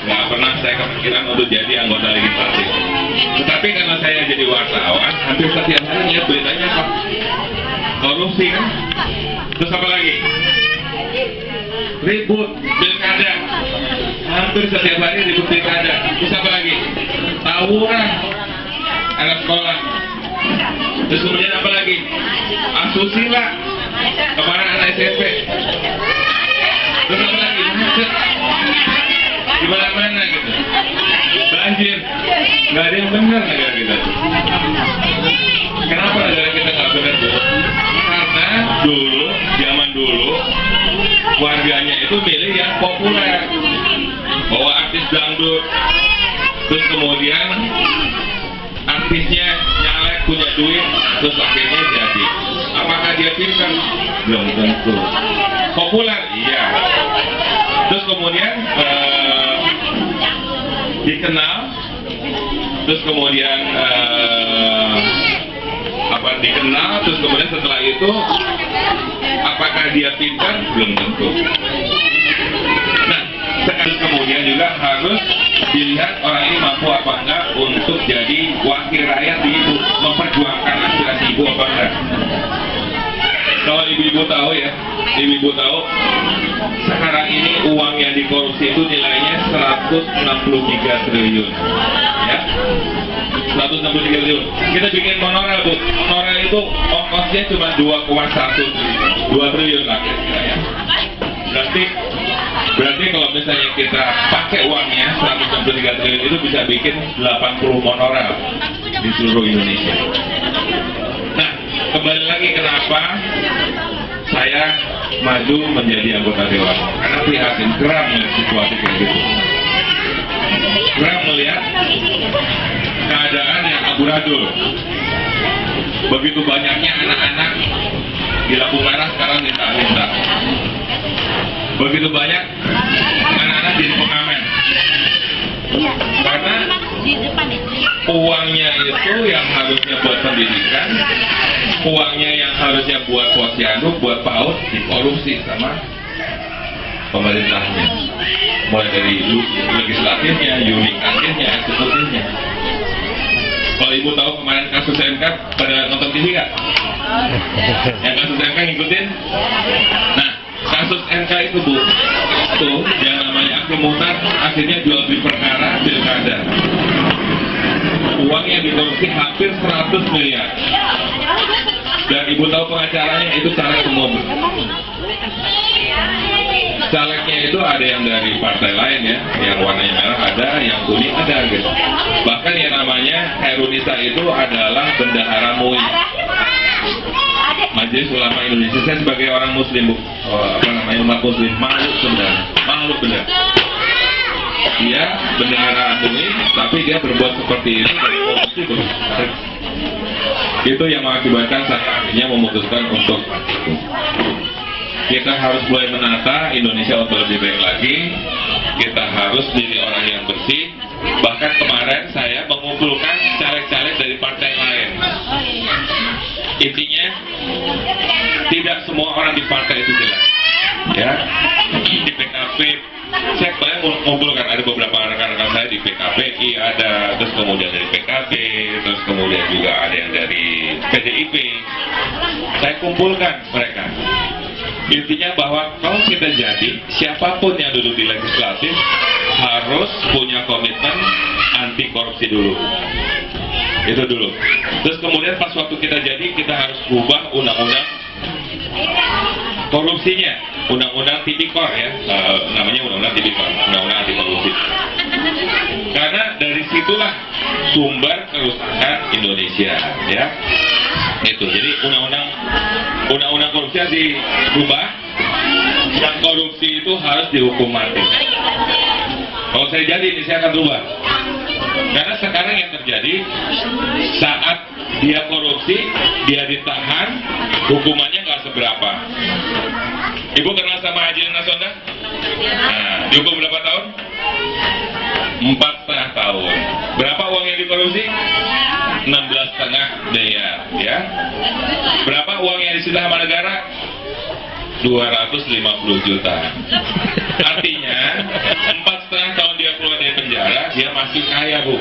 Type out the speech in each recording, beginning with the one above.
nggak pernah saya kepikiran untuk jadi anggota legislatif. Tetapi karena saya jadi wartawan, hampir setiap hari lihat beritanya apa? Korupsi kan? Terus apa lagi? Ribut pilkada, hampir setiap hari ribut pilkada. Terus apa lagi? Tawuran anak sekolah. Terus kemudian apa lagi? Asusila kemarin anak SMP. Terus apa lagi? Macet di mana-mana gitu. Banjir, nggak ada yang benar negara kita. Kenapa negara kita nggak benar? Karena dulu, zaman dulu, warganya itu milih yang populer, bawa artis dangdut, terus kemudian artisnya nyalek punya duit, terus akhirnya jadi. Apakah dia pintar? Belum tentu. Populer, iya. Terus kemudian dikenal, terus kemudian dikenal, terus kemudian setelah itu apakah dia pintar? Belum tentu. Nah, sekarang kemudian juga harus dilihat orang ini mampu apa enggak untuk jadi wakil rakyat di ibu, memperjuangkan aspirasi ibu apa enggak. Kalau ibu-ibu tahu ya, ibu-ibu tahu sekarang ini uang yang dikorupsi itu nilainya 163 triliun, ya, 163 triliun. Kita bikin monorail, Bu. Monorail itu ongkosnya cuma 2 triliun lah kira-kira. Berarti kalau misalnya kita pakai uangnya 163 triliun itu bisa bikin 80 monorail di seluruh Indonesia. Nah, kembali lagi kenapa saya maju menjadi anggota dewan, karena prihatin, geram melihat situasi kayak gitu, geram melihat keadaan yang amburadul. Begitu banyaknya anak-anak di lampu merah sekarang minta-minta, begitu banyak anak-anak jadi pengamen, karena uangnya itu yang harusnya buat pendidikan, uangnya yang harusnya buat posyandu, buat PAUD, dikorupsi sama pemerintahnya, mulai dari legislatifnya, yudikatifnya, eksekutifnya. Kalau ibu tahu kemarin kasus MK, pada nonton TV nggak? Yang kasus MK ngikutin? Nah, kasus MK itu, Bu, itu yang namanya aksi mutar, akhirnya jual beli perkara pilkada. Uang yang dikorupsi hampir 100 miliar. Dan ibu tahu pengacaranya itu caleg semua, Bu. Calegnya itu ada yang dari partai lain ya, yang warnanya merah ada, yang kuning ada gitu. Bahkan yang namanya Herunisa itu adalah bendahara MUI, Majelis Ulama Indonesia. Saya sebagai orang Muslim, Bu, umat Muslim, malu sebenarnya, malu benar. Dia bendahara MUI, tapi dia berbuat seperti ini. Itu yang mengakibatkan saya akhirnya memutuskan untuk kita harus mulai menata Indonesia untuk lebih baik lagi. Kita harus pilih orang yang bersih. Bahkan kemarin saya mengumpulkan caleg-caleg dari partai lain. Intinya tidak semua orang di partai itu jelek, ya. Di PKP saya kemarin mengumpulkan ada beberapa rekan-rekan saya di PKPI ada, terus kemudian dari PKB, terus kemudian juga ada yang dari PDIP. Saya kumpulkan mereka. Intinya bahwa kalau kita jadi, siapapun yang duduk di legislatif harus punya komitmen anti korupsi dulu. Itu dulu. Terus kemudian pas waktu kita jadi, kita harus ubah undang-undang korupsinya, undang-undang tipikor ya, namanya undang-undang tipikor, undang-undang anti korupsi. Karena dari situlah sumber kerusakan Indonesia, ya. Itu. Jadi undang-undang korupsi harus dirubah. Yang korupsi itu harus dihukum mati. Kalau saya jadi ini saya akan rubah. Karena sekarang yang terjadi saat dia korupsi, dia ditahan, hukumannya nggak seberapa. Ibu kenal sama Haji Nasonda? Nah, dihukum berapa tahun? 4,5 tahun. Berapa uang yang dikorupsi? 16,5 miliar, ya. Berapa uang yang disita sama negara? 250 juta. Artinya 4,5 tahun dia keluar dia masih kaya, Bu.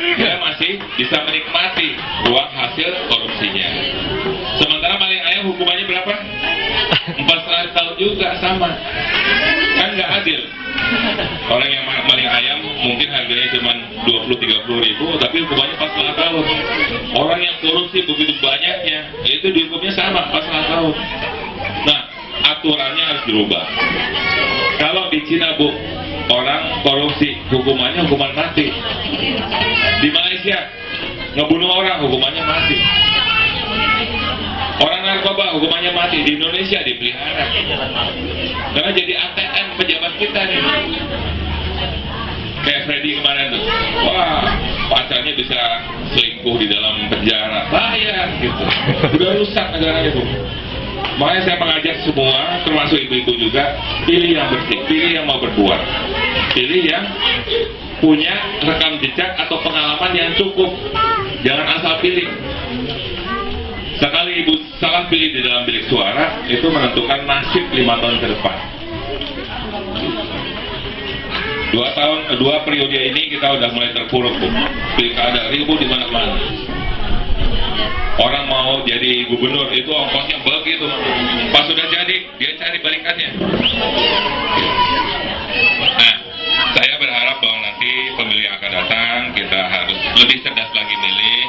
Dia masih bisa menikmati uang hasil korupsinya. Sementara maling ayam hukumannya berapa? 4,5 tahun juga, sama. Kan nggak adil. Orang yang maling ayam mungkin harganya cuma 20-30 ribu, tapi hukumannya 4,5 tahun. Orang yang korupsi begitu banyaknya, itu dihukumnya sama, 4,5 tahun. Nah, aturannya harus dirubah. Kalau di Cina, Bu, orang korupsi hukumannya hukuman mati. Di Malaysia ngebunuh orang hukumannya mati. Orang narkoba hukumannya mati. Di Indonesia dipelihara. Karena jadi ATM pejabat kita nih. Kayak Freddy kemarin tuh, wah, pacarnya bisa selingkuh di dalam penjara, bayar gitu. Udah rusak negaranya, Bu. Makanya saya mengajak semua, termasuk ibu-ibu juga, pilih yang bersih, pilih yang mau berbuat, pilih yang punya rekam jejak atau pengalaman yang cukup. Jangan asal pilih. Sekali ibu salah pilih di dalam bilik suara, itu menentukan nasib 5 tahun ke depan. 2 periode ini kita udah mulai terpuruk, Bu. Pilkada ribu di mana-mana. Orang mau jadi gubernur itu ongkosnya begitu. Pas sudah jadi, dia cari balikannya. Nah, saya berharap bahwa nanti pemilih yang akan datang, kita harus lebih cerdas lagi milih.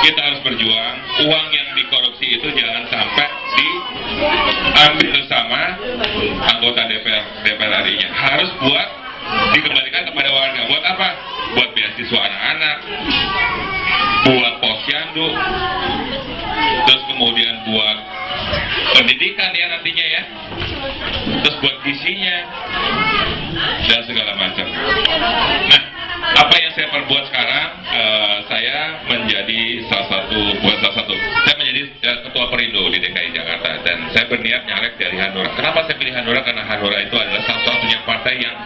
Kita harus berjuang. Uang yang dikorupsi itu jangan sampai diambil sama anggota DPR RI-nya. Harus dikembalikan kepada warga. Buat apa? Buat beasiswa anak-anak, buat posyandu, terus kemudian buat pendidikan ya nantinya ya, terus buat gizinya dan segala macam. Nah, apa yang saya perbuat sekarang, saya menjadi saya menjadi ketua Perindo di DKI Jakarta, dan saya berniat nyalek dari Hanura. Kenapa saya pilih Hanura? Karena Hanura itu adalah satu-satunya partai yang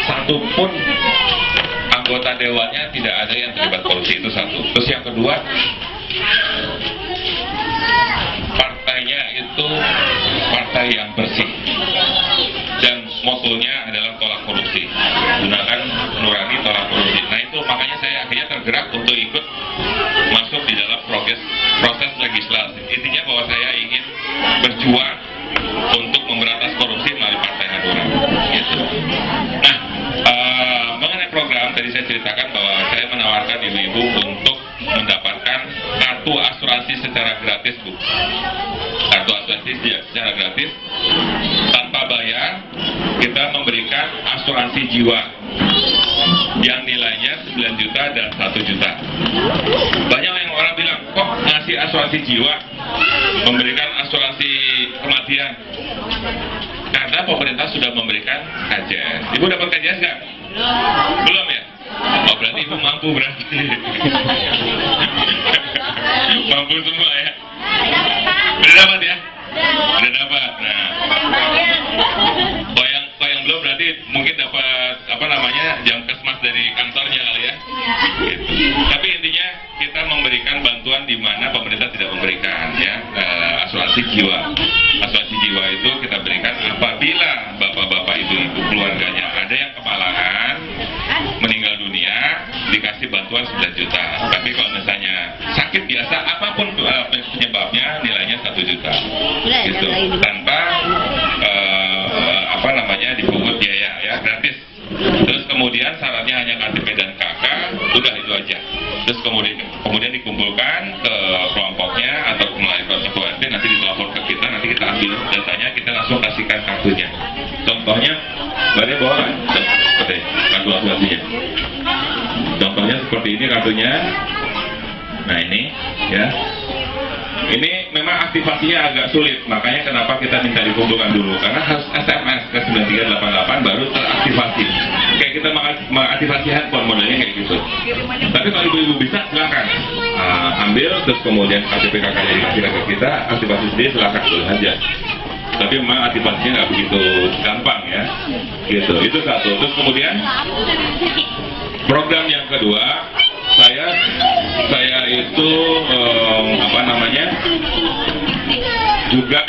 satupun anggota dewannya tidak ada yang terlibat korupsi, itu satu. Terus yang kedua, partainya itu partai yang bersih dan motonya adalah tolak korupsi, gunakan nurani tolak korupsi. Nah itu makanya saya akhirnya tergerak untuk ikut masuk di dalam proses legislasi. Intinya bahwa saya ingin berjuang untuk memberantas korupsi melalui partai Hanura gitu. Nah, mengenai program tadi saya ceritakan bahwa saya menawarkan ibu-ibu untuk mendapatkan kartu asuransi secara gratis, Bu. Kartu asuransi secara gratis tanpa bayar. Kita memberikan asuransi jiwa yang nilainya 9 juta dan 1 juta. Banyak yang orang bilang, kok ngasih asuransi jiwa, memberikan asuransi kematian? Karena pemerintah sudah memberikan KJS. Ibu dapat KJS nggak? Belum ya? Oh berarti ibu mampu berarti. Mampu semua ya? Udah dapat ya? Udah dapat. Nah, kalau yang belum berarti mungkin dapat jam kesmas dari kantornya kali ya. Gitu. Tapi intinya kita memberikan bantuan di mana pemerintah tidak memberikan ya, asuransi jiwa. Asuransi jiwa itu kita berikan apabila bapak-bapak, ibu-ibu, keluarganya ada yang kemalangan, meninggal dunia, dikasih bantuan 9 juta. Tapi kalau misalnya sakit biasa apapun penyebabnya, nilainya 1 juta. Gitu. Tanpa dipungut biaya ya, gratis. Terus kemudian syaratnya hanya KTP dan KK, udah itu aja. Terus kemudian dikumpulkan ke kelompoknya atau melalui proses KWP, nanti dilapor ke kita, nanti kita ambil datanya, kita langsung kasihkan kartunya. Contohnya, boleh bawa kartu asuransinya. Contohnya seperti ini kartunya. Nah ini ya. Ini memang aktivasinya agak sulit, makanya kenapa kita minta dikumpulkan dulu, karena harus SMS ke 9388 baru teraktivasi. Kayak kita mengaktifasi handphone modelnya kayak gitu. Tapi kalau ibu-ibu bisa silakan ambil, terus kemudian KTP kakaknya dikasih ke kita, aktivasi sendiri silakan dulu aja. Tapi memang aktivasinya nggak begitu gampang ya, gitu. Itu satu. Terus kemudian program yang kedua, saya itu juga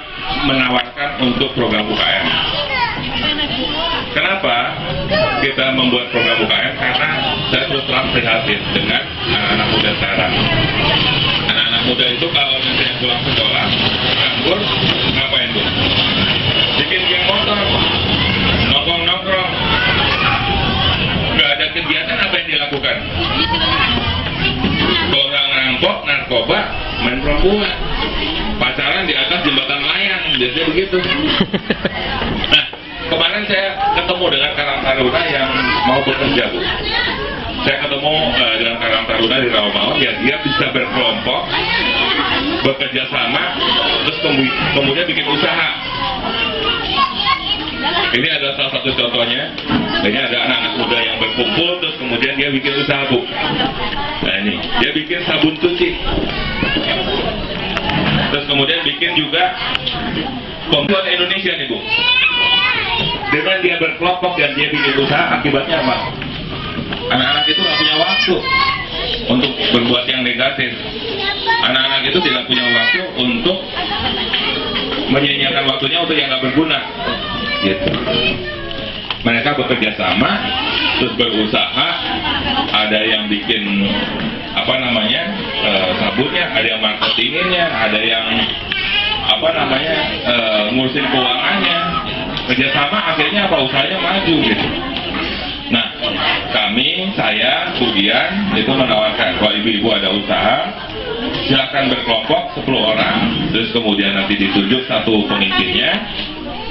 menawarkan untuk program UKM. Kenapa? kita membuat program UKM karena saya terus terang prihatin dengan anak-anak muda sekarang. Anak-anak muda itu kalau misalnya pulang sekolah, nganggur, ngapain tuh? Bikin geng motor, nongkrong-nongkrong. Nggak ada kegiatan, apa yang dilakukan? Kalau nggak ngerampok, narkoba, main perempuan, pacaran di atas jembatan layang, biasanya begitu. Nah, kemarin saya ketemu dengan Karang Taruna yang mau bekerja, Bu. Saya ketemu dengan Karang Taruna di Rawamangun, ya dia bisa berkelompok, bekerja sama, terus kemudian bikin usaha. Ini adalah salah satu contohnya. Ini ada anak-anak muda yang berkumpul, terus kemudian dia bikin usaha, Bu. Nah ini, dia bikin sabun cuci. Terus kemudian bikin juga pembuat Indonesia nih, Bu. Dengan dia berkelompok dan dia bikin usaha, akibatnya apa? Anak-anak itu nggak punya waktu untuk berbuat yang negatif. Anak-anak itu tidak punya waktu untuk menyia-nyiakan waktunya untuk yang nggak berguna. Gitu. Mereka bekerja sama, terus berusaha. Ada yang bikin sabunnya, ada yang marketingnya, ada yang ngurusin keuangannya. Kerjasama akhirnya usahanya maju gitu. Nah, saya, Budian itu menawarkan kalau ibu-ibu ada usaha, silakan berkelompok 10 orang, terus kemudian nanti ditunjuk satu pemimpinnya,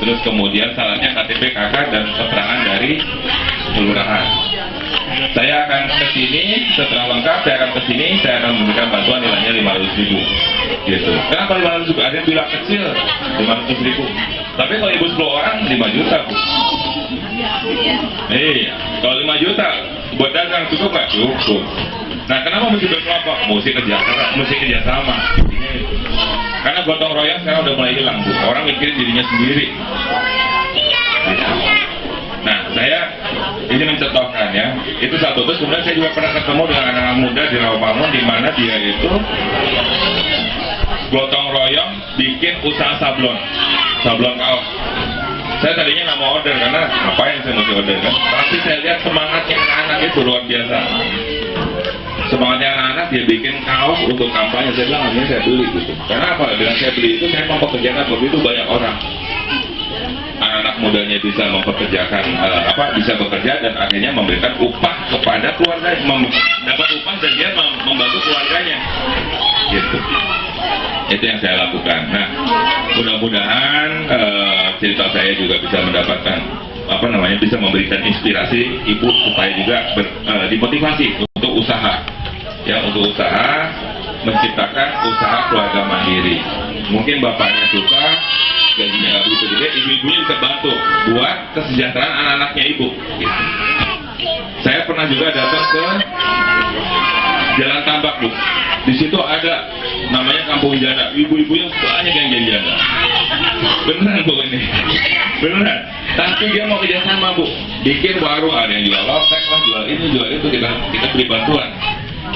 terus kemudian syaratnya KTP KK dan keterangan dari kelurahan. Saya akan ke sini, setelah lengkap saya akan ke sini, saya akan memberikan bantuan nilainya 500.000. Gitu. Kenapa 500.000? Ada yang bilang kecil, 500.000. Tapi kalau ibu 10 orang 5 juta, Bu. Iya, kalau 5 juta buat dagang cukup nggak? Cukup. Nah, kenapa mesti berkelompok? Mesti kerjasama. Karena gotong royong sekarang udah mulai hilang, Bu. Orang mikirin dirinya sendiri. Gitu. Nah, saya ini mencontohkan ya. Itu satu. Terus kemudian saya juga pernah ketemu dengan anak-anak muda di Rawamangun, di mana dia itu gotong royong bikin usaha sablon kaos. Saya tadinya nggak mau order karena ngapain saya mesti order kan. Tapi saya lihat semangatnya anak-anak itu luar biasa. Semangatnya anak-anak dia bikin kaos untuk kampanye. Saya bilang akhirnya saya beli gitu. Karena apa? Dengan saya beli itu saya mempekerjakan begitu banyak orang. Anak-anak mudanya bisa mempekerjakan bisa bekerja dan akhirnya memberikan upah kepada keluarga, dapat upah dan dia membantu keluarganya. Gitu. Itu yang saya lakukan. Nah, mudah-mudahan cerita saya juga bisa mendapatkan bisa memberikan inspirasi ibu supaya juga dimotivasi untuk usaha. Ya, untuk usaha menciptakan usaha keluarga mandiri. Mungkin bapaknya suka gajinya nggak begitu gede, ibu-ibunya bisa bantu buat kesejahteraan anak-anaknya ibu. Gitu. Saya pernah juga datang ke Jalan Tambak, Bu. Di situ ada namanya Kampung Janda. Ibu-ibu yang banyak yang jadi janda. Beneran, Bu, ini. Beneran. Tapi dia mau kerjasama, Bu. Bikin warung, ada yang jual lotek lah, jual ini, jual itu. Kita beri bantuan.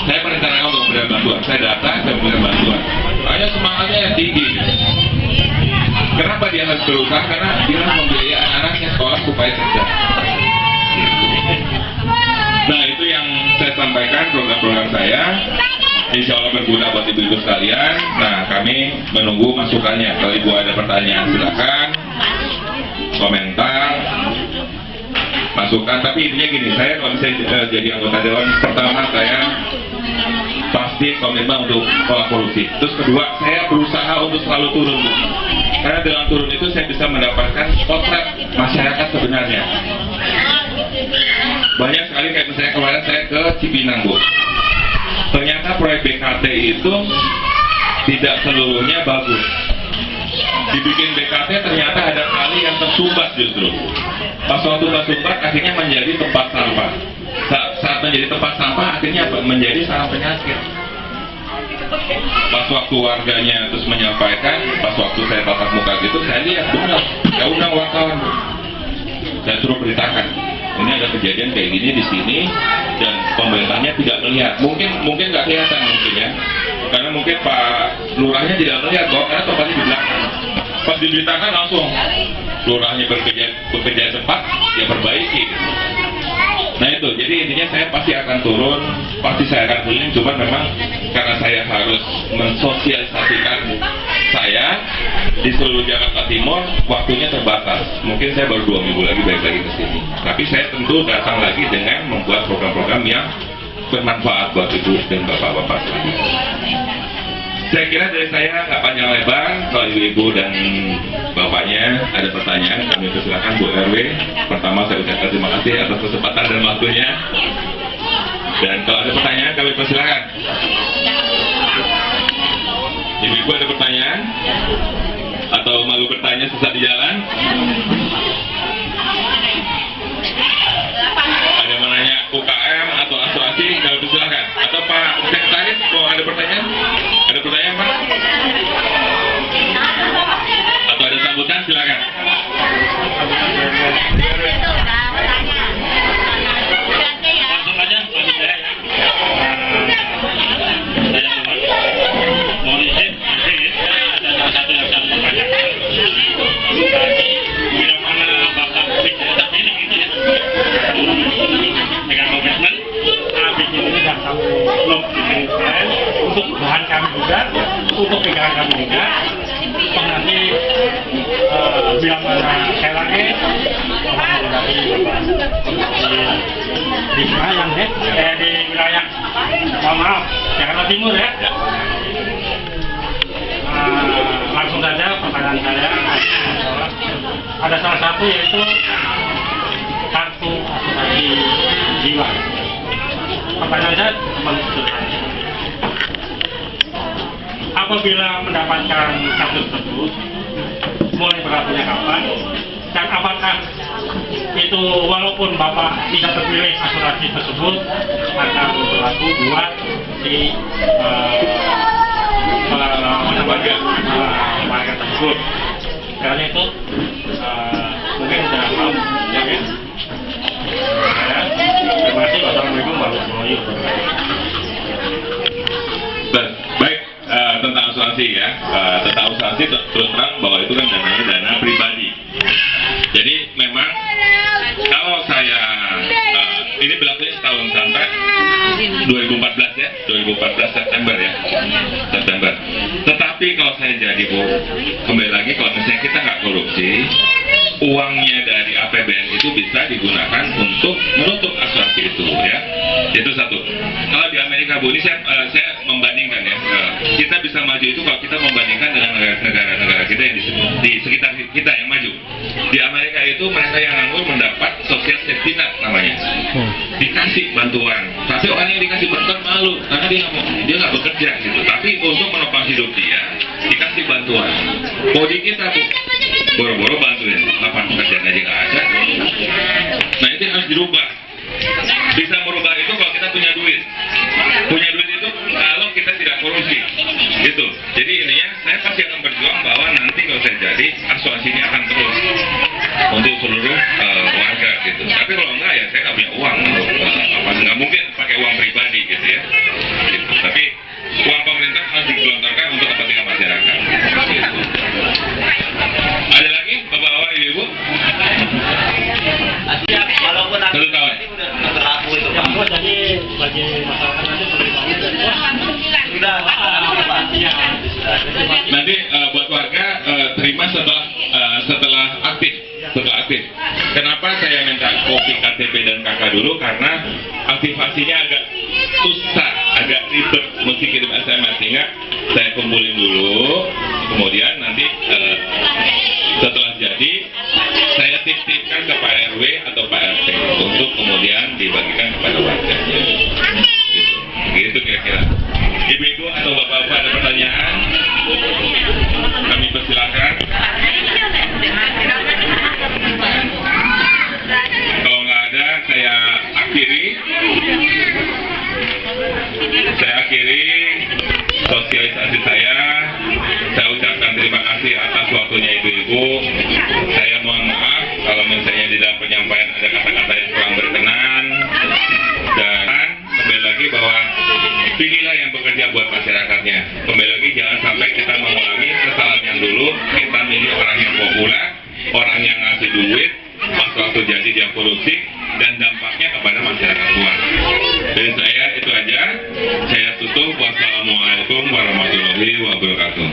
Saya merencanakan untuk memberikan bantuan. Saya datang, saya memberikan bantuan. Hanya semangatnya yang tinggi. Kenapa dia harus berusaha? Karena dia harus membiayai anak-anaknya sekolah supaya cerdas. Nah, itu yang saya sampaikan program-program saya. Insya Allah berguna buat ibu-ibu sekalian. Nah, kami menunggu masukannya. Kalau ibu ada pertanyaan silakan komentar, masukan. Tapi intinya gini, saya kalau misalnya jadi anggota dewan, pertama saya pasti komitmen untuk tolak korupsi. Terus kedua, saya berusaha untuk selalu turun, Bu. Karena dengan turun itu saya bisa mendapatkan potret masyarakat sebenarnya. Banyak sekali kayak misalnya kemarin saya ke Cipinang, Bu. Ternyata proyek BKT itu tidak seluruhnya bagus. Dibikin BKT ternyata ada kali yang tersumbat justru. Pas waktu tersumbat akhirnya menjadi tempat sampah. Saat menjadi tempat sampah akhirnya menjadi sarang penyakit. Pas waktu warganya terus menyampaikan, pas waktu saya tatap muka gitu, saya lihat benar. Saya undang wartawan. Saya suruh beritakan. Ini ada kejadian kayak gini di sini dan pemerintahnya tidak melihat. Mungkin nggak kelihatan mungkin ya, karena mungkin Pak Lurahnya tidak melihat kok, karena tempatnya di belakang. Pas diberitakan langsung Lurahnya bekerja cepat, ya perbaiki. Jadi intinya saya pasti akan turun, pasti saya akan keliling. Cuma memang karena saya harus mensosialisasikan saya di seluruh Jakarta Timur, waktunya terbatas. Mungkin saya baru 2 minggu lagi balik lagi ke sini. Tapi saya tentu datang lagi dengan membuat program-program yang bermanfaat buat ibu dan bapak-bapak selanjutnya. Saya kira dari saya nggak panjang lebar. Kalau ibu-ibu dan bapaknya ada pertanyaan, kami persilakan Bu RW. Pertama saya ucapkan terima kasih atas kesempatan dan waktunya. Dan kalau ada pertanyaan kami persilakan. Ibu-ibu ada pertanyaan? Atau malu bertanya sesat di jalan? Ada yang menanya UKM atau asuransi, kami persilakan. Atau Pak Sekretaris, mau ada pertanyaan? Ada pertanyaan Pak? Atau ada sambutan, silakan. Langsung aja, lanjut saya. Mohon izin, ada salah satu yang saya mau tanyakan. Bila mana Bapak Wijaya saat ini gitu ya, dengan komitmen habis ini sudah belum dikirimkan untuk bahan kami juga, untuk pegangan kami juga. Nanti bila mana saya lagi di Senayan ya, di wilayah maaf Jakarta Timur ya. Langsung saja pertanyaan saya, ada salah satu yaitu kartu asuransi jiwa. Pertanyaan saya cuma apabila mendapatkan kartu tersebut, mulai berlakunya kapan, dan apakah itu walaupun Bapak tidak terpilih asuransi tersebut akan berlaku buat si warga tersebut. Karena itu mungkin sudah tahu ya. Terima kasih. Wassalamualaikum warahmatullahi wabarakatuh. Baik, tentang asuransi ya, tentang asuransi terus terang bahwa itu kan dananya dana pribadi. Jadi memang kalau saya ini berlakunya setahun sampai 2014 ya, 2014 September ya, September. Tetapi kalau saya jadi Bu, kembali lagi kalau misalnya kita nggak korupsi, uangnya dari APBN itu bisa digunakan untuk menutup asuransi itu ya. Itu satu. Kalau di Amerika Bu, ini saya membandingkan ya, kita bisa maju itu kalau kita membandingkan dengan negara-negara kita yang di sekitar kita yang maju. Di Amerika itu mereka yang nganggur mendapat social safety net namanya, dikasih bantuan. Tapi orang yang dikasih bantuan malu karena dia nggak bekerja gitu. Tapi untuk menopang hidup dia dikasih bantuan. Kalau di kita tuh boro-boro bantuin, lapangan pekerjaan aja nggak ada. Nah itu harus dirubah. Bisa merubah itu kalau kita punya duit. Punya duit itu kalau kita tidak korupsi. Gitu. Jadi intinya saya pasti akan berjuang bahwa nanti kalau saya jadi asuransi ini akan terus untuk seluruh warga gitu. Tapi kalau enggak ya saya nggak punya uang untuk nggak mungkin pakai uang pribadi gitu ya. Gitu. Tapi uang pemerintah harus digelontorkan untuk kepentingan masyarakat. Gitu. Ada lagi bapak-bapak ibu-ibu? Walaupun 1 tahun. terlaku itu. Yang kedua jadi bagi masyarakat nanti sudah Nanti buat warga terima setelah aktif. Kenapa saya minta kopi KTP dan KK dulu? Karena aktivasinya agak susah, agak ribet, mesti kirim SMS. Sehingga saya kumpulin dulu, kemudian nanti setelah jadi saya titipkan ke Pak RW atau Pak RT untuk kemudian dibagikan kepada warganya. Gitu kira-kira. Ibu-ibu atau bapak-bapak ada pertanyaan? Kami persilakan. Kalau nggak ada, saya akhiri sosialisasi saya. Saya ucapkan terima kasih atas waktunya ibu-ibu. Saya mohon maaf kalau misalnya di dalam penyampaian ada kata-kata yang kurang berkenan. Dan kembali lagi bahwa pilihlah yang bekerja buat masyarakatnya. Kembali lagi jangan sampai kita mengulangi kesalahan yang dulu. Kita milih orang yang populer, orang yang ngasih duit, pas waktu terjadi dia korupsi dan dampaknya kepada masyarakat luas. Dari saya itu aja. Saya tutup. Wassalamualaikum warahmatullahi wabarakatuh.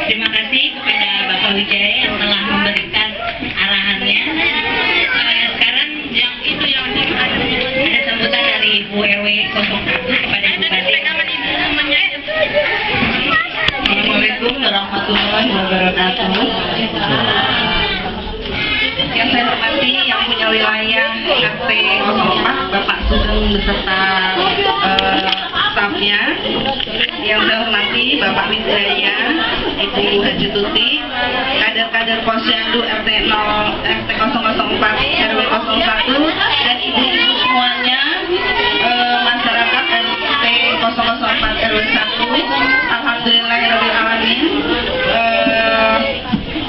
Terima kasih kepada Bapak Wijaya yang telah memberikan arahannya. Sekarang yang itu yang ada sambutan dari Ibu RW 01 kepada Ibu Bati. Assalamualaikum warahmatullahi wabarakatuh. Yang saya hormati yang punya wilayah RT 04 Bapak Sugeng beserta stafnya. Yang saya hormati Bapak Wijaya, Ibu Haji Tuti, kader-kader Posyandu RT 004 RW 01 dan ibu-ibu semuanya, masyarakat RT 004 RW 1. Alhamdulillahirrahmanirrahim.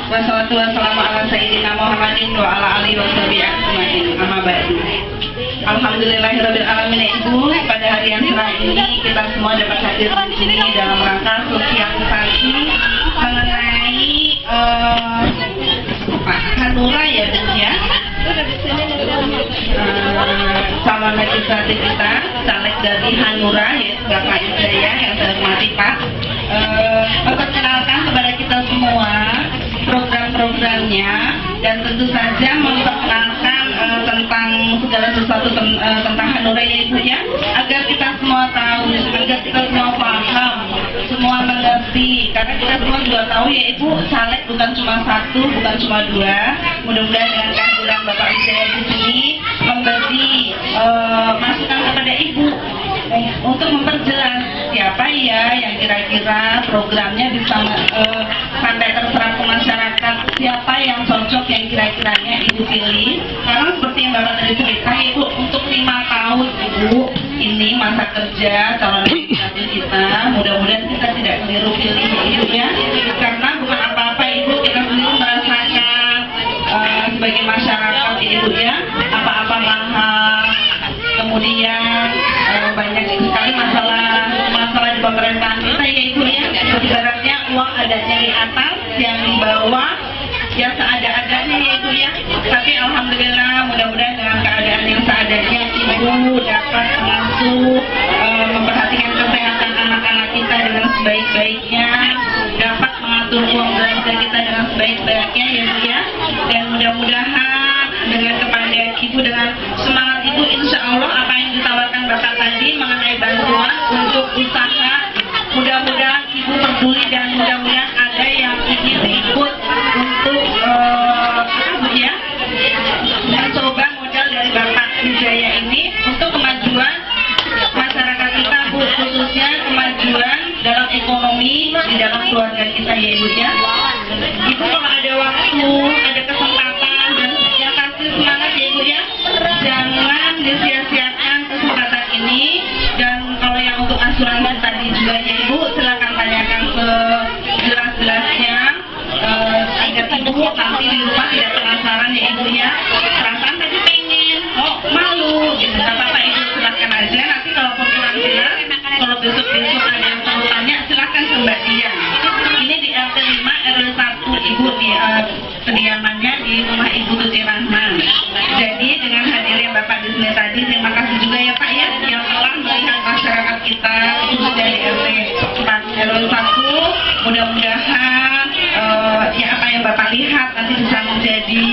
Wassalatu wassalamu ala sayyidina Muhammadin wa ala alihi wa sahbihi ajmain. Amma ba'du. Alhamdulillahirabbil alamin. Ibu, pada hari yang cerah ini kita semua dapat hadir di sini dalam rangka sosialisasi mengenai Hanura ya, Bu ya. Calon legislatif kita, caleg dari Hanura yaitu Bapak Wijaya yang saya hormati Pak. Memperkenalkan kepada kita semua program-programnya dan tentu saja memperkenalkan tentang segala sesuatu tentang Hanura ya Ibu ya, agar kita semua tahu, agar kita semua paham, semua mengerti, karena kita semua juga tahu ya Ibu, caleg bukan cuma satu, bukan cuma dua. Mudah-mudahan dengan kehadiran Bapak Wijaya di sini memberi masukan kepada Ibu untuk memperjelas siapa ya yang kira-kira programnya bisa sampai terserap ke masyarakat, siapa yang cocok yang kira-kiranya Ibu pilih. Karena seperti yang Bapak tadi ceritakan Ibu, untuk 5 tahun Ibu ini masa kerja calon legislatif kita, mudah-mudahan kita tidak keliru pilih Ibu ya, karena bukan apa-apa Ibu, kita sendiri merasakan sebagai masyarakat Ibu ya, apa-apa mahal, kemudian banyak sekali masalah di pemerintahan kita ya Ibu ya. Ibaratnya uang adanya di atas, yang di bawah ya seada-adanya ya Ibu ya. Tapi alhamdulillah, mudah-mudahan dengan keadaan yang seadanya Ibu dapat mengasuh, memperhatikan kesehatan anak-anak kita dengan sebaik-baiknya, dapat mengatur uang belanja kita dengan sebaik-baiknya ya Ibu ya. Dan mudah-mudahan dengan kepada Ibu, dengan semangat Ibu, insya Allah apa yang ditawarkan Bapak tadi mengenai bantuan untuk usaha, mudah-mudahan Ibu peduli dan mudah-mudahan ada yang ingin ikut untuk ya, mencoba modal dari Bapak Wijaya ini untuk kemajuan masyarakat kita Bu, khususnya kemajuan dalam ekonomi di dalam keluarga kita ya Ibu ya. Ibu kalau ada waktu, ada kesempatan, dan yang pasti semangat ya Ibu ya, jangan disia-siakan kesempatan ini. Dan kalau yang untuk asuransi tadi juga ya Ibu, silakan tanyakan sejelas-jelasnya agar Ibu nanti di rumah tidak penasaran ya Ibu ya. Perasaan tadi pengen, malu gitu, nggak apa-apa Ibu, silakan aja. Nanti kalau kurang jelas, kalau besok-besok ada yang perlu tanya, silakan ke Mbak Dian. Ini di RT 5 RW 1 Ibu, di kediamannya di rumah Ibu Tuti Rahman. Jadi dengan hadirnya Bapak di sini tadi, terima kasih juga ya Pak ya, yang telah melihat masyarakat kita khusus dari RT 4 RW 1. Mudah-mudahan ya apa yang Bapak lihat nanti bisa menjadi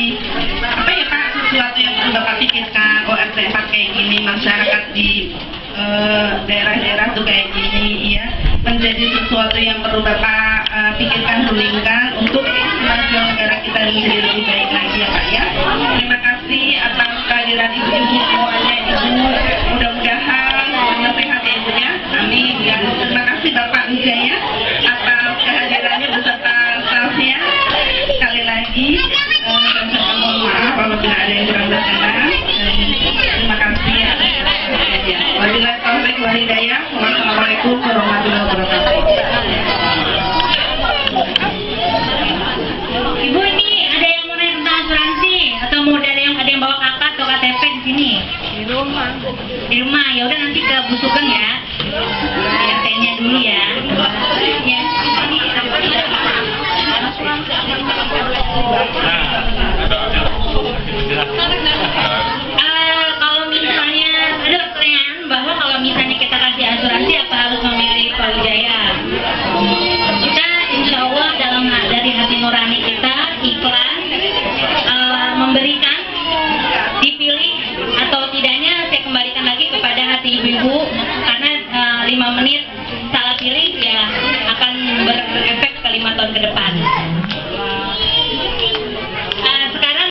apa ya Pak, sesuatu yang Bapak pikirkan, RT 4 kayak gini, masyarakat di daerah-daerah tuh kayak gini ya, menjadi sesuatu yang perlu Bapak pikirkan, rulingkan untuk kemajuan negara kita menjadi lebih baik lagi ya Pak ya. Terima kasih atas kehadiran ibu-ibu semuanya Ibu, mudah-mudahan sehat ya Ibu ya, amin ya. Terima kasih Bapak Wijaya atas kehadirannya beserta stafnya. Sekali lagi saya mohon maaf apabila ada yang kurang berkenan. Terima kasih ya. Wabillahi taufiq wal hidayah. Wassalamualaikum warahmatullahi wabarakatuh. Ibu, ini ada yang mau nanya tentang asuransi atau mau ada yang bawa KK atau KTP di sini? Di rumah. Di rumah, ya udah nanti ke Bu Sugeng ya. RT-nya dulu ya. Ya. Kalau misalnya ada pertanyaan bahwa kalau misalnya kita kasih asuransi apa harus memilih Pawijaya? Kita insya Allah dari hati nurani kita ikhlas memberikan, dipilih atau tidaknya saya kembalikan lagi kepada hati ibu-ibu, karena 5 menit salah pilih ya akan berefek ke 5 tahun ke depan.